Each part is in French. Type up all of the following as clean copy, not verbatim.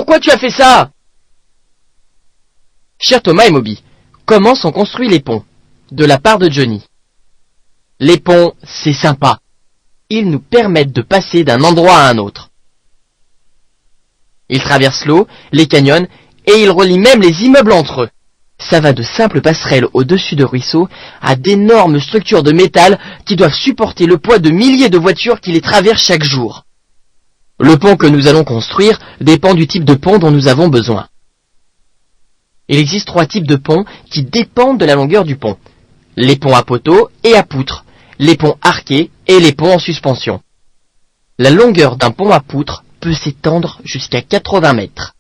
pourquoi tu as fait ça? Cher Thomas et Moby, comment sont construits les ponts? De la part de Johnny. Les ponts, c'est sympa. Ils nous permettent de passer d'un endroit à un autre. Ils traversent l'eau, les canyons, et ils relient même les immeubles entre eux. Ça va de simples passerelles au-dessus de ruisseaux à d'énormes structures de métal qui doivent supporter le poids de milliers de voitures qui les traversent chaque jour. Le pont que nous allons construire dépend du type de pont dont nous avons besoin. Il existe 3 types de ponts qui dépendent de la longueur du pont. Les ponts à poteaux et à poutres, les ponts arqués et les ponts en suspension. La longueur d'un pont à poutres peut s'étendre jusqu'à 80 mètres.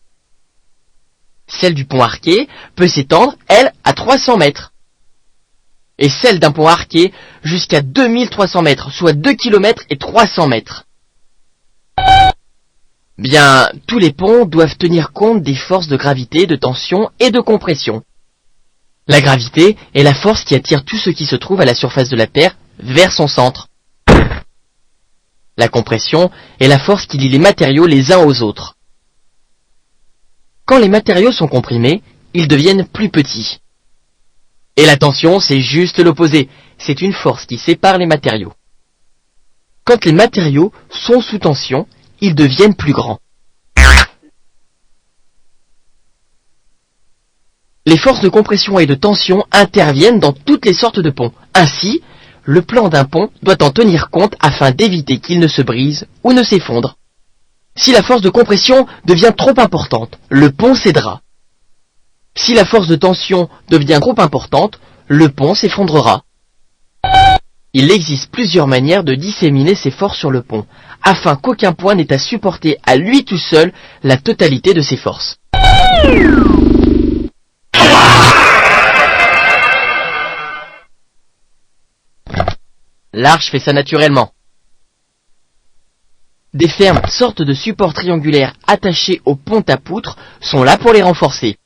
Celle du pont arqué peut s'étendre, elle, à 300 mètres. Et celle d'un pont arqué jusqu'à 2300 mètres, soit 2 km et 300 mètres. Bien, tous les ponts doivent tenir compte des forces de gravité, de tension et de compression. La gravité est la force qui attire tout ce qui se trouve à la surface de la Terre vers son centre. La compression est la force qui lie les matériaux les uns aux autres. Quand les matériaux sont comprimés, ils deviennent plus petits. Et la tension, c'est juste l'opposé. C'est une force qui sépare les matériaux. Quand les matériaux sont sous tension, ils deviennent plus grands. Les forces de compression et de tension interviennent dans toutes les sortes de ponts. Ainsi, le plan d'un pont doit en tenir compte afin d'éviter qu'il ne se brise ou ne s'effondre. Si la force de compression devient trop importante, le pont cédera. Si la force de tension devient trop importante, le pont s'effondrera. Il existe plusieurs manières de disséminer ces forces sur le pont, afin qu'aucun point n'ait à supporter à lui tout seul la totalité de ces forces. L'arche fait ça naturellement. Des fermes, sortes de supports triangulaires attachés aux ponts à poutres, sont là pour les renforcer.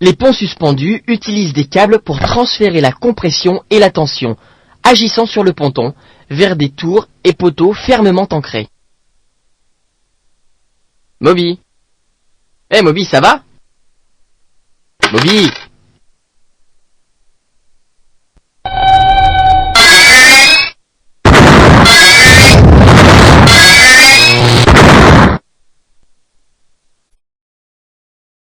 Les ponts suspendus utilisent des câbles pour transférer la compression et la tension, agissant sur le ponton, vers des tours et poteaux fermement ancrés. Moby. Moby, ça va? Moby.